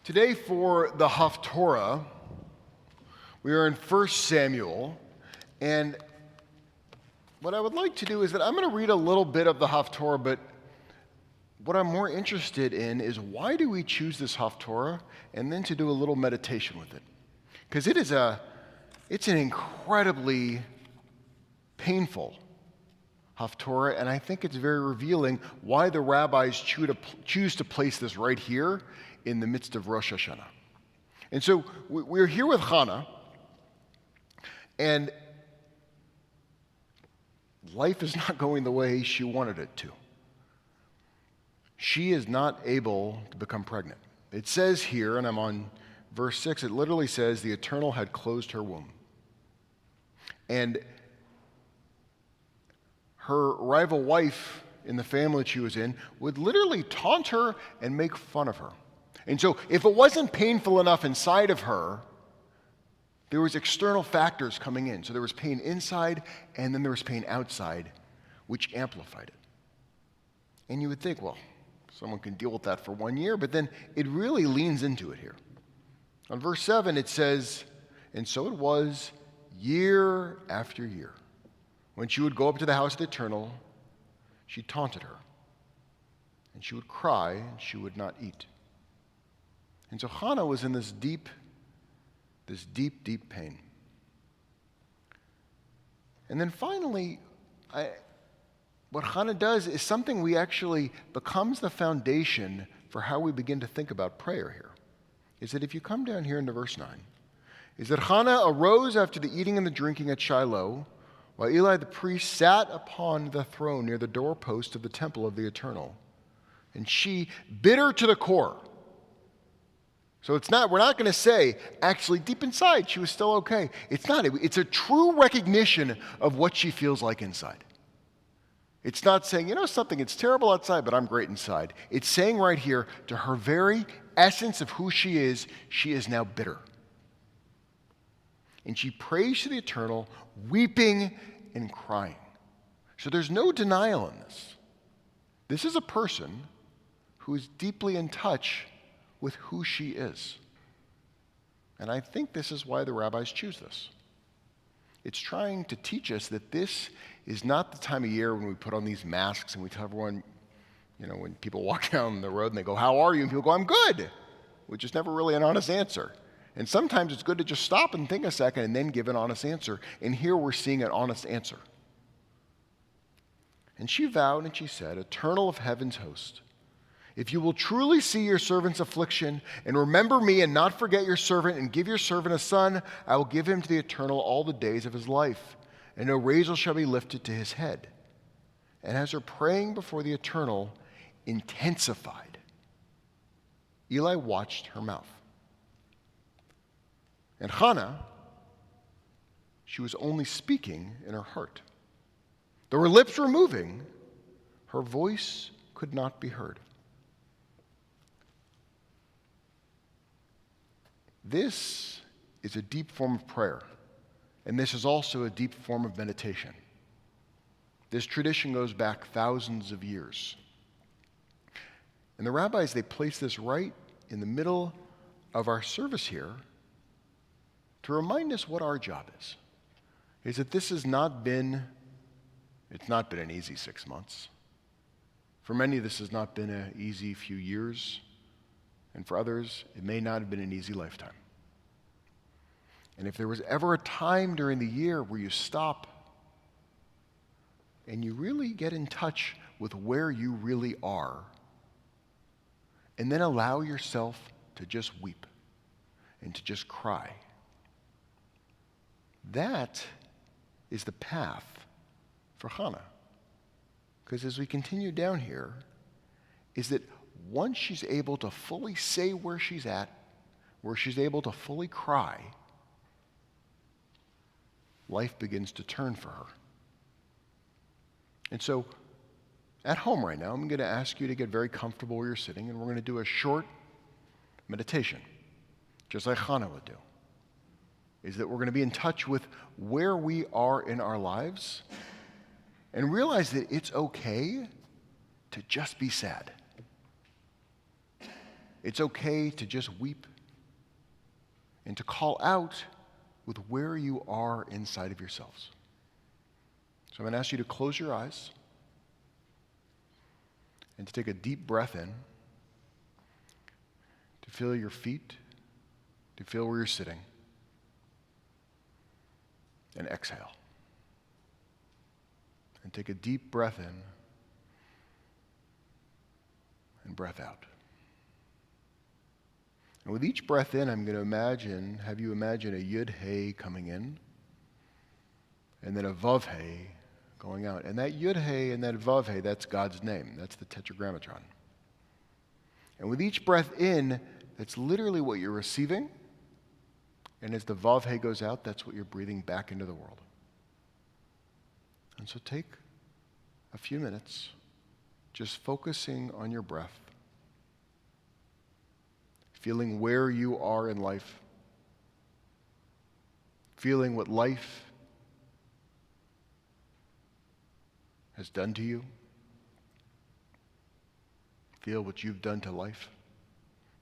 Today for the Haftorah, we are in 1 Samuel, and what I would like to do is that I'm going to read a little bit of the Haftorah, but what I'm more interested in is why do we choose this Haftorah, and then to do a little meditation with it. Because it's an incredibly painful Haftorah, and I think it's very revealing why the rabbis choose to place this right here in the midst of Rosh HaShanah. And so we're here with Hannah, and life is not going the way she wanted it to. She is not able to become pregnant. It says here, and I'm on verse 6, it literally says, the Eternal had closed her womb. And her rival wife in the family that she was in would literally taunt her and make fun of her. And so if it wasn't painful enough inside of her, there was external factors coming in. So there was pain inside, and then there was pain outside, which amplified it. And you would think, well, someone can deal with that for 1 year, but then it really leans into it here. On verse 7, it says, and so it was year after year. When she would go up to the house of the Eternal, she taunted her, and she would cry, and she would not eat. And so Hannah was in this deep pain. And then finally, what Hannah does is something we actually becomes the foundation for how we begin to think about prayer here. Is that if you come down here into verse 9, is that Hannah arose after the eating and the drinking at Shiloh, while Eli the priest sat upon the throne near the doorpost of the temple of the Eternal. And she, bitter to the core. So we're not going to say, actually, deep inside, she was still okay. It's not. It's a true recognition of what she feels like inside. It's not saying, something, it's terrible outside, but I'm great inside. It's saying right here, to her very essence of who she is now bitter. And she prays to the Eternal, weeping and crying. So there's no denial in this. This is a person who is deeply in touch with who she is. And I think this is why the rabbis choose this. It's trying to teach us that this is not the time of year when we put on these masks and we tell everyone, when people walk down the road and they go, how are you? And people go, I'm good, which is never really an honest answer. And sometimes it's good to just stop and think a second and then give an honest answer. And here we're seeing an honest answer. And she vowed and she said, Eternal of heaven's host, if you will truly see your servant's affliction and remember me and not forget your servant and give your servant a son, I will give him to the Eternal all the days of his life, and no razor shall be lifted to his head. And as her praying before the Eternal intensified, Eli watched her mouth. And Hannah, she was only speaking in her heart. Though her lips were moving, her voice could not be heard. This is a deep form of prayer, and this is also a deep form of meditation. This tradition goes back thousands of years. And the rabbis, they place this right in the middle of our service here to remind us what our job is that this has not been an easy 6 months. For many, this has not been an easy few years. And for others, it may not have been an easy lifetime. And if there was ever a time during the year where you stop and you really get in touch with where you really are, and then allow yourself to just weep and to just cry, that is the path for Hannah. Because as we continue down here, is that once she's able to fully say where she's at, where she's able to fully cry, life begins to turn for her. And so, at home right now, I'm going to ask you to get very comfortable where you're sitting, and we're going to do a short meditation, just like Hannah would do. Is that we're going to be in touch with where we are in our lives and realize that it's okay to just be sad. It's okay to just weep and to call out with where you are inside of yourselves. So I'm going to ask you to close your eyes and to take a deep breath in, to feel your feet, to feel where you're sitting, and exhale. And take a deep breath in and breath out. And with each breath in, I'm going to have you imagine a yud-hey coming in, and then a vav-hey going out. And that yud-hey and that vav-hey, that's God's name. That's the tetragrammaton. And with each breath in, that's literally what you're receiving. And as the vav-hey goes out, that's what you're breathing back into the world. And so take a few minutes just focusing on your breath, feeling where you are in life, feeling what life has done to you, feel what you've done to life,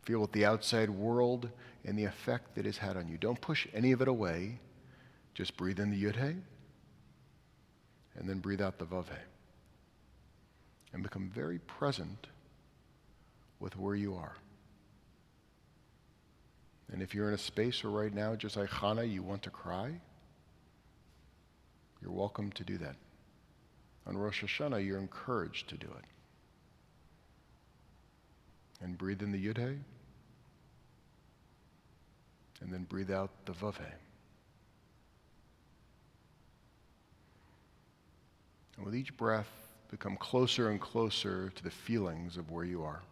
feel what the outside world and the effect that it's had on you. Don't push any of it away. Just breathe in the yud-hey and then breathe out the vav-hey. And become very present with where you are. And if you're in a space where right now, just like Hannah, you want to cry, you're welcome to do that. On Rosh HaShanah, you're encouraged to do it. And breathe in the yud-hey, and then breathe out the vav-hey. And with each breath, become closer and closer to the feelings of where you are.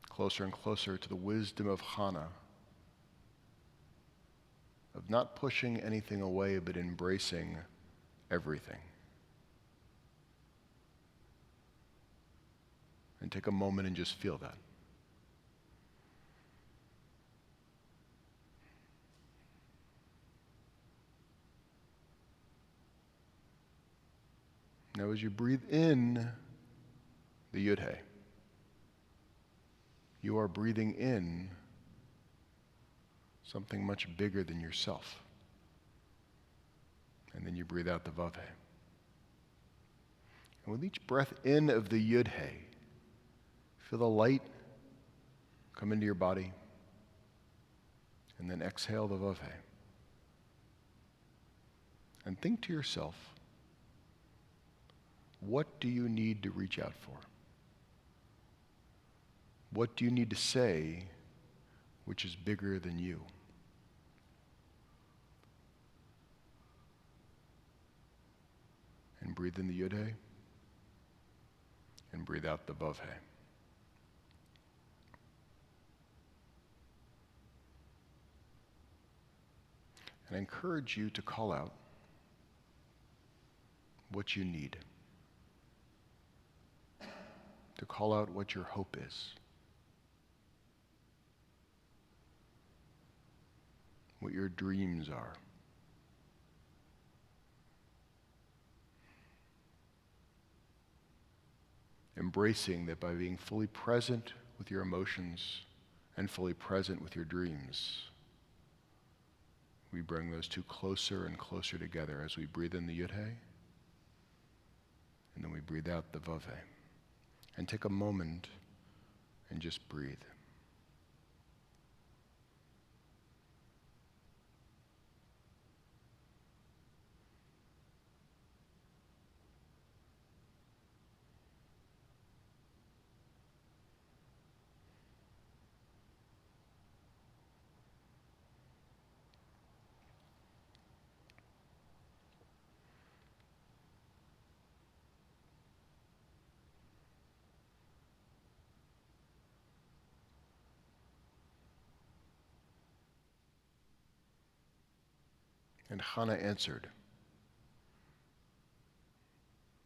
Closer and closer to the wisdom of Hannah, of not pushing anything away, but embracing everything. And take a moment and just feel that. Now as you breathe in the yud-hey, you are breathing in something much bigger than yourself. And then you breathe out the vav-hey. And with each breath in of the yud-hey, feel the light come into your body, and then exhale the vav-hey. And think to yourself, what do you need to reach out for? What do you need to say which is bigger than you? And breathe in the yud-hey and breathe out the vav-hey. And I encourage you to call out what you need, to call out what your hope is, what your dreams are. Embracing that by being fully present with your emotions and fully present with your dreams, we bring those two closer and closer together as we breathe in the yud-hey and then we breathe out the vav-hey. And take a moment and just breathe. And Hannah answered,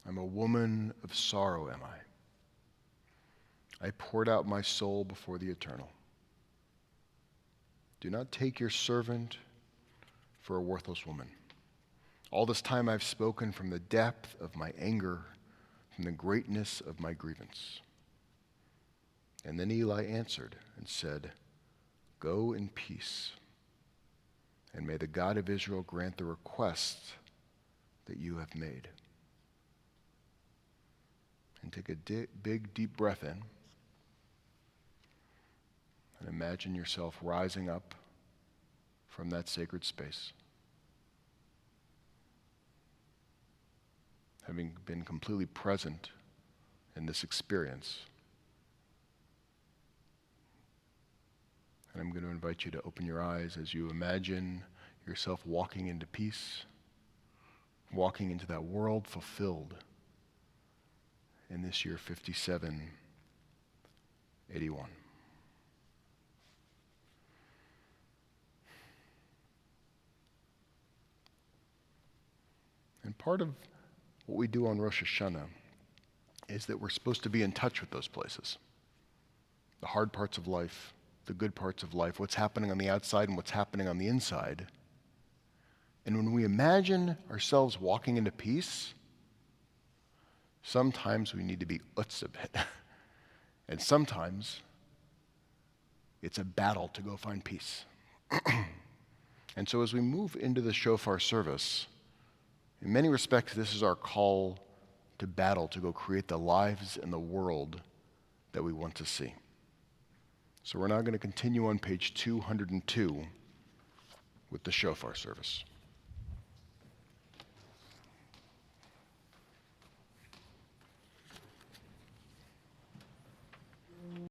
I'm a woman of sorrow, am I? I poured out my soul before the Eternal. Do not take your servant for a worthless woman. All this time I've spoken from the depth of my anger, from the greatness of my grievance. And then Eli answered and said, "Go in peace, and may the God of Israel grant the request that you have made." And take a big, deep breath in, and imagine yourself rising up from that sacred space, having been completely present in this experience. And I'm going to invite you to open your eyes as you imagine yourself walking into peace, walking into that world fulfilled in this year 5781. And part of what we do on Rosh HaShanah is that we're supposed to be in touch with those places. The hard parts of life, the good parts of life, what's happening on the outside and what's happening on the inside. And when we imagine ourselves walking into peace, sometimes we need to be utz a bit. And sometimes it's a battle to go find peace. And so as we move into the shofar service, in many respects, this is our call to battle, to go create the lives and the world that we want to see. So we're now going to continue on page 202 with the shofar service.